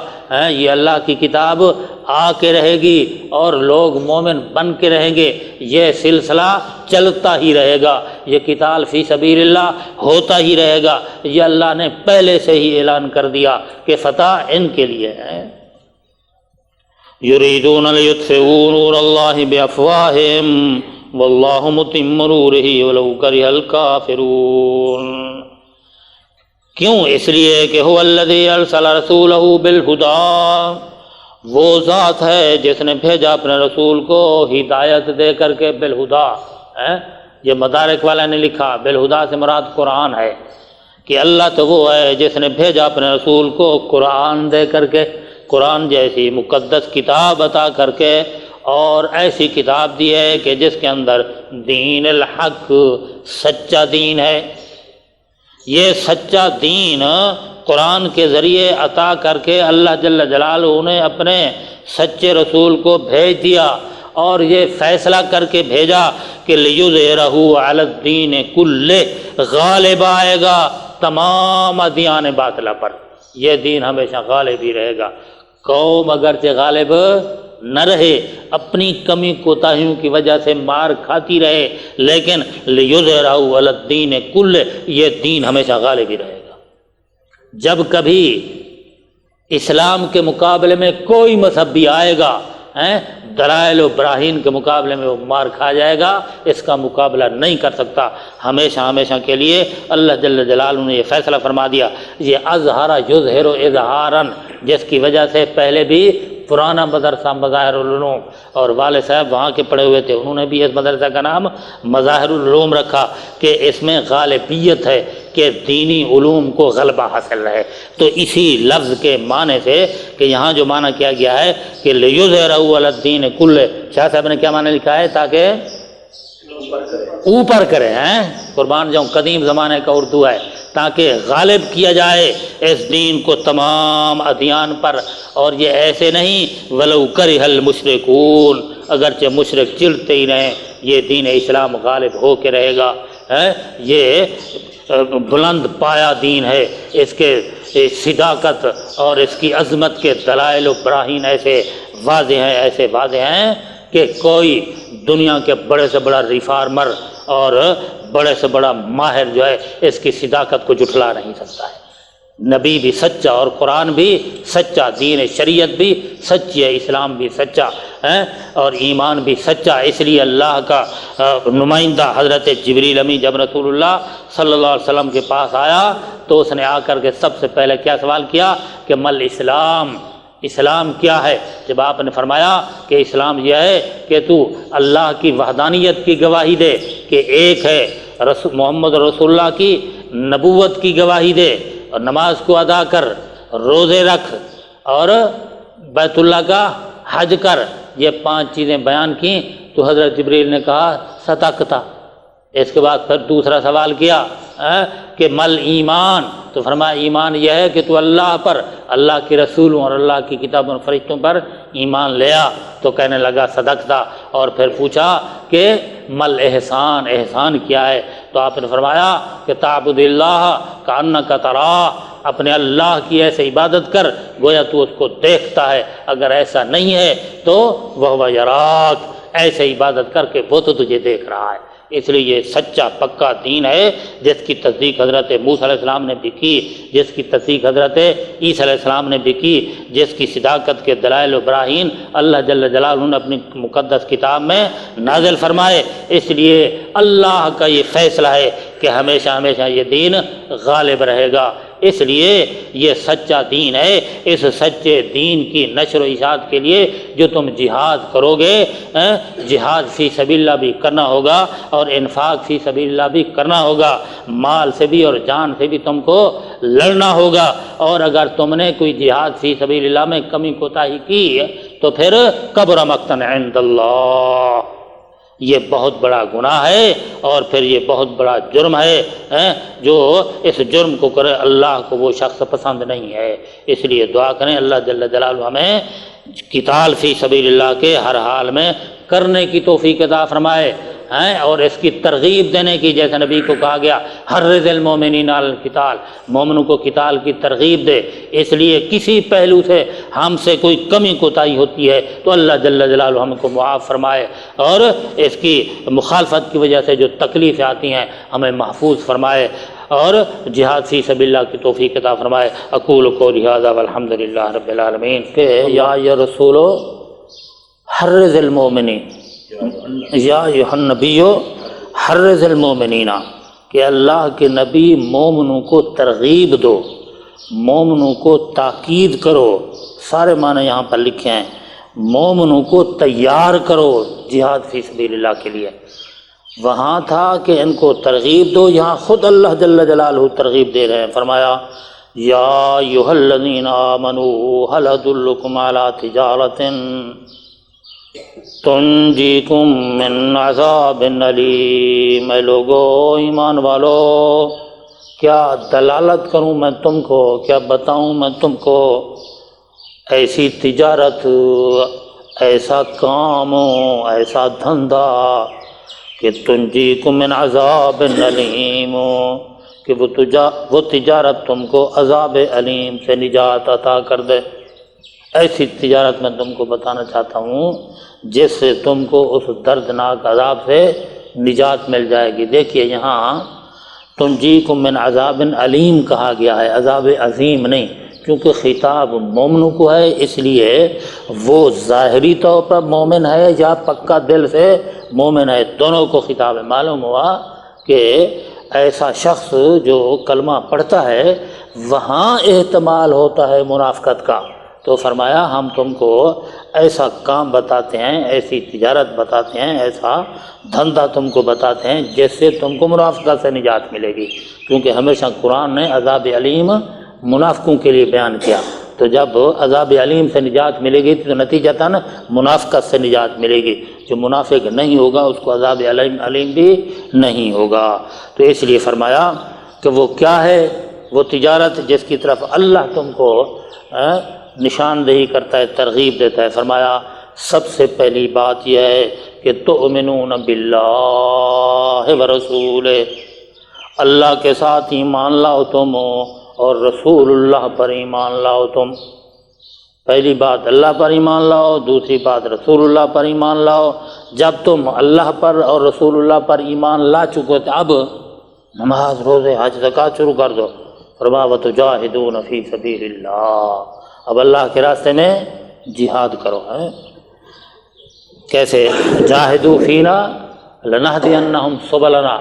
یہ اللہ کی کتاب آ کے رہے گی اور لوگ مومن بن کے رہیں گے، یہ سلسلہ چلتا ہی رہے گا، یہ قتال فی سبیل اللہ ہوتا ہی رہے گا، یہ اللہ نے پہلے سے ہی اعلان کر دیا کہ فتح ان کے لیے ہے۔ یریدون لیطفئوا نور اللہ بافواہہم واللہ متم نورہ ولو کرہ الکافرون۔ کیوں؟ اس لیے کہ هو الذی ارسل رسولہ بالہدی، وہ ذات ہے جس نے بھیجا اپنے رسول کو ہدایت دے کر کے، بالہدا، یہ مدارک والا نے لکھا بالہدا سے مراد قرآن ہے، کہ اللہ تو وہ ہے جس نے بھیجا اپنے رسول کو قرآن دے کر کے، قرآن جیسی مقدس کتاب عطا کر کے، اور ایسی کتاب دی ہے کہ جس کے اندر دین الحق، سچا دین ہے۔ یہ سچا دین قرآن کے ذریعے عطا کر کے اللہ جل جلالہ نے اپنے سچے رسول کو بھیج دیا، اور یہ فیصلہ کر کے بھیجا کہ لِیُظْہِرَہُ عَلَى الدِّینِ کُلِّہ، غالب آئے گا تمام ادیان باطلہ پر، یہ دین ہمیشہ غالب ہی رہے گا۔ قوم اگرچہ غالب نہ رہے، اپنی کمی کوتاہیوں کی وجہ سے مار کھاتی رہے، لیکن لِیُظْہِرَہُ عَلَى الدِّینِ کُلِّہ، یہ دین ہمیشہ غالب ہی رہے گا۔ جب کبھی اسلام کے مقابلے میں کوئی مذہب بھی آئے گا، دلائل و براہین کے مقابلے میں وہ مار کھا جائے گا، اس کا مقابلہ نہیں کر سکتا۔ ہمیشہ ہمیشہ کے لیے اللہ جل جلالہ نے یہ فیصلہ فرما دیا۔ یہ اظہر یظہر اظہاراً، جس کی وجہ سے پہلے بھی پرانا مدرسہ مظاہر العلوم، اور والد صاحب وہاں کے پڑھے ہوئے تھے، انہوں نے بھی اس مدرسہ کا نام مظاہر العلوم رکھا کہ اس میں غالبیت ہے کہ دینی علوم کو غلبہ حاصل رہے۔ تو اسی لفظ کے معنی سے کہ یہاں جو معنی کیا گیا ہے کہ لِیُظْہِرَہُ عَلَى الدِّینِ کُلِّہ، شاہ صاحب نے کیا معنی لکھا ہے؟ تاکہ اوپر کرے، قربان جاؤں، قدیم زمانے کا اردو ہے، تاکہ غالب کیا جائے اس دین کو تمام ادیان پر۔ اور یہ ایسے نہیں وَلَوْ كَرِهَ الْمُشْرِكُونَ، اگرچہ مشرک چڑھتے ہی رہیں، یہ دین اسلام غالب ہو کے رہے گا۔ یہ بلند پایا دین ہے، اس کے صداقت اور اس کی عظمت کے دلائل و براہین ایسے واضح ہیں، ایسے واضح ہیں کہ کوئی دنیا کے بڑے سے بڑا ریفارمر اور بڑے سے بڑا ماہر جو ہے اس کی صداقت کو جھٹلا نہیں سکتا ہے۔ نبی بھی سچا اور قرآن بھی سچا، دین شریعت بھی سچی ہے، اسلام بھی سچا ہے اور ایمان بھی سچا۔ اس لیے اللہ کا نمائندہ حضرت جبریل امین جب رسول اللہ صلی اللہ علیہ وسلم کے پاس آیا تو اس نے آ کر کے سب سے پہلے کیا سوال کیا کہ مل اسلام، اسلام کیا ہے؟ جب آپ نے فرمایا کہ اسلام یہ ہے کہ تو اللہ کی وحدانیت کی گواہی دے کہ ایک ہے، محمد رسول اللہ کی نبوت کی گواہی دے، اور نماز کو ادا کر، روزے رکھ اور بیت اللہ کا حج کر، یہ 5 چیزیں بیان کی تو حضرت جبریل نے کہا صدقتا۔ اس کے بعد پھر دوسرا سوال کیا کہ مل ایمان، تو فرمایا ایمان یہ ہے کہ تو اللہ پر، اللہ کے رسولوں اور اللہ کی کتابوں اور فرشتوں پر ایمان لیا، تو کہنے لگا صدقتا۔ اور پھر پوچھا کہ مل احسان، احسان کیا ہے؟ تو آپ نے فرمایا کہ تعبد اللہ کأنک تراہ، اپنے اللہ کی ایسے عبادت کر گویا تو اس کو دیکھتا ہے، اگر ایسا نہیں ہے تو وہو یراک، ایسے عبادت کر کے وہ تو تجھے دیکھ رہا ہے۔ اس لیے یہ سچا پکا دین ہے جس کی تصدیق حضرت موسیٰ علیہ السلام نے بھی کی، جس کی تصدیق حضرت عیسیٰ علیہ السلام نے بھی کی، جس کی صداقت کے دلائل و براہین اللہ جل جلالہ نے اپنی مقدس کتاب میں نازل فرمائے۔ اس لیے اللہ کا یہ فیصلہ ہے کہ ہمیشہ ہمیشہ یہ دین غالب رہے گا۔ اس لیے یہ سچا دین ہے۔ اس سچے دین کی نشر و اشاعت کے لیے جو تم جہاد کرو گے، جہاد فی سبیل اللہ بھی کرنا ہوگا اور انفاق فی سبیل اللہ بھی کرنا ہوگا، مال سے بھی اور جان سے بھی تم کو لڑنا ہوگا۔ اور اگر تم نے کوئی جہاد فی سبیل اللہ میں کمی کوتاہی کی تو پھر کبر مقتا عند اللہ، یہ بہت بڑا گناہ ہے اور پھر یہ بہت بڑا جرم ہے، جو اس جرم کو کرے اللہ کو وہ شخص پسند نہیں ہے۔ اس لیے دعا کریں اللہ جل جلالہ ہمیں قتال فی سبیل اللہ کے ہر حال میں کرنے کی توفیق عطا فرمائے، اور اس کی ترغیب دینے کی، جیسے نبی کو کہا گیا حرض المومنین علی القتال، مومنوں کو قتال کی ترغیب دے۔ اس لیے کسی پہلو سے ہم سے کوئی کمی کوتاہی ہوتی ہے تو اللہ جل جلالہ ہم کو معاف فرمائے، اور اس کی مخالفت کی وجہ سے جو تکلیفیں آتی ہیں ہمیں محفوظ فرمائے، اور جہاد فی سبیل اللہ کی توفیق عطا فرمائے۔ اقول قولی ھذا والحمد للہ رب العالمین۔ کہ یا رسول حرض المومنین، یا ایھا النبی حرض المومنین، کہ اللہ کے نبی مومنوں کو ترغیب دو، مومنوں کو تاکید کرو، سارے معنی یہاں پر لکھے ہیں، مومنوں کو تیار کرو جہاد فی سبیل اللہ کے لیے۔ وہاں تھا کہ ان کو ترغیب دو، یہاں خود اللہ جل جلالہ ترغیب دے رہے ہیں۔ فرمایا یا ایھا الذین آمنوا ھل ادلکم علی تجارۃ تنجیکم من عذاب علیم۔ اے لوگو ایمان والو، کیا دلالت کروں میں تم کو، کیا بتاؤں میں تم کو ایسی تجارت، ایسا کام، ایسا دھندا کہ تنجیکم من عذاب علیم، کہ وہ تجارت تم کو عذاب علیم سے نجات عطا کر دے۔ ایسی تجارت میں تم کو بتانا چاہتا ہوں جس سے تم کو اس دردناک عذاب سے نجات مل جائے گی۔ دیکھیے یہاں تنجیکم من عذاب علیم کہا گیا ہے، عذاب عظیم نہیں، کیونکہ خطاب مومنوں کو ہے، اس لیے وہ ظاہری طور پر مومن ہے یا پکا دل سے مومن ہے، دونوں کو خطاب ہے۔ معلوم ہوا کہ ایسا شخص جو کلمہ پڑھتا ہے وہاں احتمال ہوتا ہے منافقت کا، تو فرمایا ہم تم کو ایسا کام بتاتے ہیں، ایسی تجارت بتاتے ہیں، ایسا دھندا تم کو بتاتے ہیں جس سے تم کو منافقت سے نجات ملے گی، کیونکہ ہمیشہ قرآن نے عذاب علیم منافقوں کے لیے بیان کیا، تو جب عذاب علیم سے نجات ملے گی تو نتیجتاً منافقت سے نجات ملے گی، جو منافق نہیں ہوگا اس کو عذاب علیم بھی نہیں ہوگا۔ تو اس لیے فرمایا کہ وہ کیا ہے، وہ تجارت جس کی طرف اللہ تم کو نشاندہی کرتا ہے، ترغیب دیتا ہے۔ فرمایا سب سے پہلی بات یہ ہے کہ تؤمنون باللہ ورسولہ، اللہ کے ساتھ ایمان لاؤ تم اور رسول اللہ پر ایمان لاؤ تم۔ پہلی بات اللہ پر ایمان لاؤ، دوسری بات رسول اللہ پر ایمان لاؤ۔ جب تم اللہ پر اور رسول اللہ پر ایمان لا چکے تھے، اب نماز روزے حج زکوٰۃ شروع کر دو۔ فرمایا وتجاہدون فی سبیل اللہ، اب اللہ کے راستے میں جہاد کرو۔ ہے کیسے؟ جاہدوا فینا لنہدینہم سبلنا،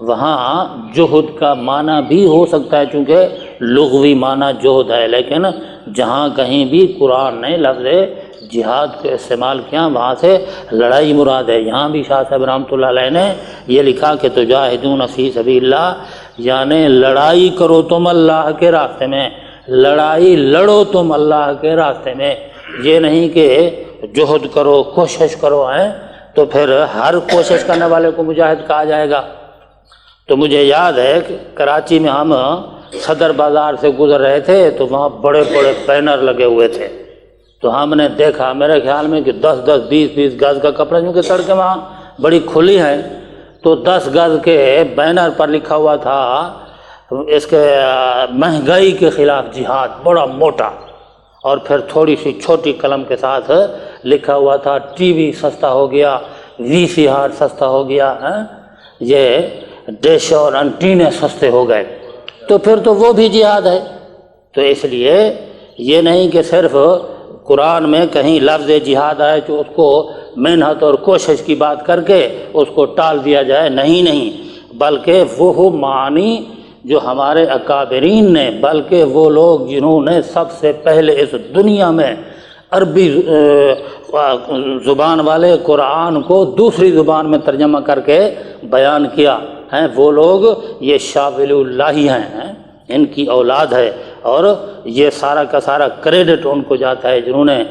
وہاں جہد کا معنی بھی ہو سکتا ہے چونکہ لغوی معنی جہد ہے، لیکن جہاں کہیں بھی قرآن نے لفظ جہاد کو استعمال کیا وہاں سے لڑائی مراد ہے۔ یہاں بھی شاہ صاحب رحمۃ اللہ علیہ نے یہ لکھا کہ تجاہدون فی سبیل اللہ، یعنی لڑائی کرو تم اللہ کے راستے میں، لڑائی لڑو تم اللہ کے راستے میں، یہ نہیں کہ جہد کرو، کوشش کرو ہیں تو پھر ہر کوشش کرنے والے کو مجاہد کہا جائے گا۔ تو مجھے یاد ہے کہ کراچی میں ہم صدر بازار سے گزر رہے تھے تو وہاں بڑے بڑے بینر لگے ہوئے تھے، تو ہم نے دیکھا، میرے خیال میں کہ 10-20 گز کا کپڑا، کیونکہ سڑکیں وہاں بڑی کھلی ہیں، تو 10 گز کے بینر پر لکھا ہوا تھا اس کے مہنگائی کے خلاف جہاد، بڑا موٹا، اور پھر تھوڑی سی چھوٹی قلم کے ساتھ لکھا ہوا تھا ٹی وی سستا ہو گیا، VCR سستا ہو گیا، یہ ڈش اور انٹینے سستے ہو گئے، تو پھر تو وہ بھی جہاد ہے۔ تو اس لیے یہ نہیں کہ صرف قرآن میں کہیں لفظ جہاد آئے تو اس کو محنت اور کوشش کی بات کر کے اس کو ٹال دیا جائے، نہیں، بلکہ وہ معنی جو ہمارے اکابرین نے، بلکہ وہ لوگ جنہوں نے سب سے پہلے اس دنیا میں عربی زبان والے قرآن کو دوسری زبان میں ترجمہ کر کے بیان کیا ہے، وہ لوگ یہ شاہ ولی اللہ ہی ہیں، ان کی اولاد ہے، اور یہ سارا کا سارا کریڈٹ ان کو جاتا ہے جنہوں نے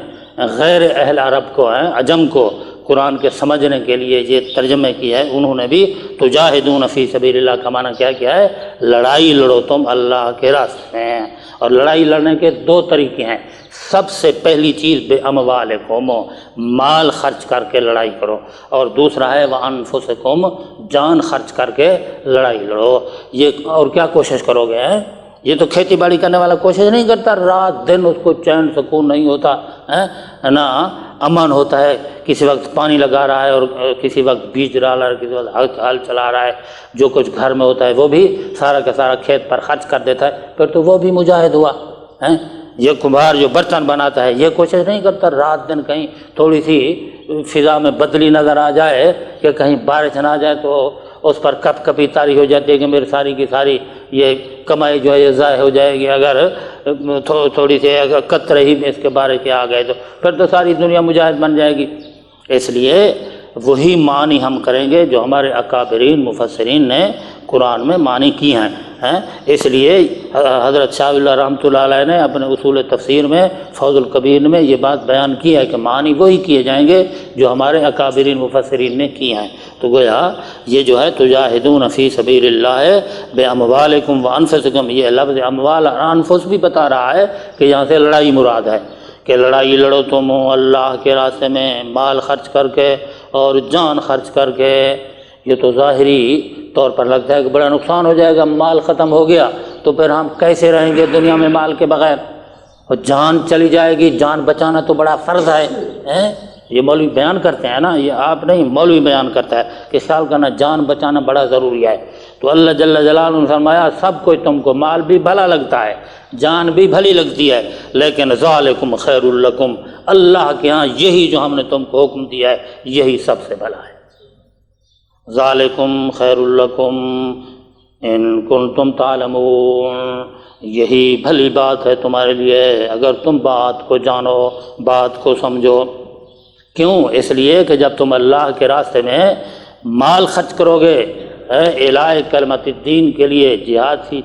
غیر اہل عرب کو عجم کو قرآن کے سمجھنے کے لیے یہ ترجمے کی ہے، انہوں نے بھی تجاہدون فی سبیل اللہ کا معنی کیا ہے؟ لڑائی لڑو تم اللہ کے راستے میں، اور لڑائی لڑنے کے 2 طریقے ہیں۔ سب سے پہلی چیز بے اموالکم، مال خرچ کر کے لڑائی کرو، اور دوسرا ہے وانفسکم، جان خرچ کر کے لڑائی لڑو۔ یہ اور کیا کوشش کرو گے؟ یہ تو کھیتی باڑی کرنے والا کوشش نہیں کرتا، رات دن اس کو چین سکون نہیں ہوتا، نہ امن ہوتا ہے، کسی وقت پانی لگا رہا ہے اور کسی وقت بیج ڈالا ہے، کسی وقت ہل چلا رہا ہے، جو کچھ گھر میں ہوتا ہے وہ بھی سارا کا سارا کھیت پر خرچ کر دیتا ہے، پھر تو وہ بھی مجاہد ہوا۔ یہ کمہار جو برتن بناتا ہے یہ کوشش نہیں کرتا رات دن کہیں تھوڑی سی فضا میں بدلی نظر آ جائے کہ کہیں بارش نہ آ جائے تو اس پر کپ کپی طاری ہو جاتی ہے کہ میری ساری کی ساری یہ کمائی جو ہے یہ ضائع ہو جائے گی، اگر تھوڑی سی قطرے ہی میں اس کے بارے کے آ گئے تو پھر تو ساری دنیا مجاہد بن جائے گی۔ اس لیے وہی معنی ہم کریں گے جو ہمارے اکابرین مفسرین نے قرآن میں معنی کی ہیں۔ اس لیے حضرت شاہ ولی اللہ رحمۃ اللہ علیہ نے اپنے اصول تفسیر میں فوز القبیر میں یہ بات بیان کی ہے کہ معنی وہی کیے جائیں گے جو ہمارے اکابرین مفسرین نے کی ہیں۔ تو گویا یہ جو ہے تجاہدون فی سبیل اللہ باموالکم وانفسکم، یہ لفظ اموال اور انفس بھی بتا رہا ہے کہ یہاں سے لڑائی مراد ہے، کہ لڑائی لڑو تم اللہ کے راستے میں مال خرچ کر کے اور جان خرچ کر کے۔ یہ تو ظاہری طور پر لگتا ہے کہ بڑا نقصان ہو جائے گا، مال ختم ہو گیا تو پھر ہم کیسے رہیں گے دنیا میں مال کے بغیر، اور جان چلی جائے گی، جان بچانا تو بڑا فرض ہے۔ یہ مولوی بیان کرتے ہیں نا، یہ آپ نہیں، مولوی بیان کرتا ہے کہ خیال کرنا جان بچانا بڑا ضروری ہے۔ تو اللہ جل جلالہ نے فرمایا سب کچھ تم کو مال بھی بھلا لگتا ہے، جان بھی بھلی لگتی ہے، لیکن ذالکم خیر لکم، اللہ کے ہاں یہی جو ہم نے تم کو حکم دیا ہے یہی سب سے بھلا ہے۔ ذالکم خیر لکم ان کنتم تعلمون، یہی بھلی بات ہے تمہارے لیے اگر تم بات کو جانو، بات کو سمجھو۔ کیوں؟ اس لیے کہ جب تم اللہ کے راستے میں مال خرچ کرو گے اعلاء کلمت الدین کے لیے، جہاد کی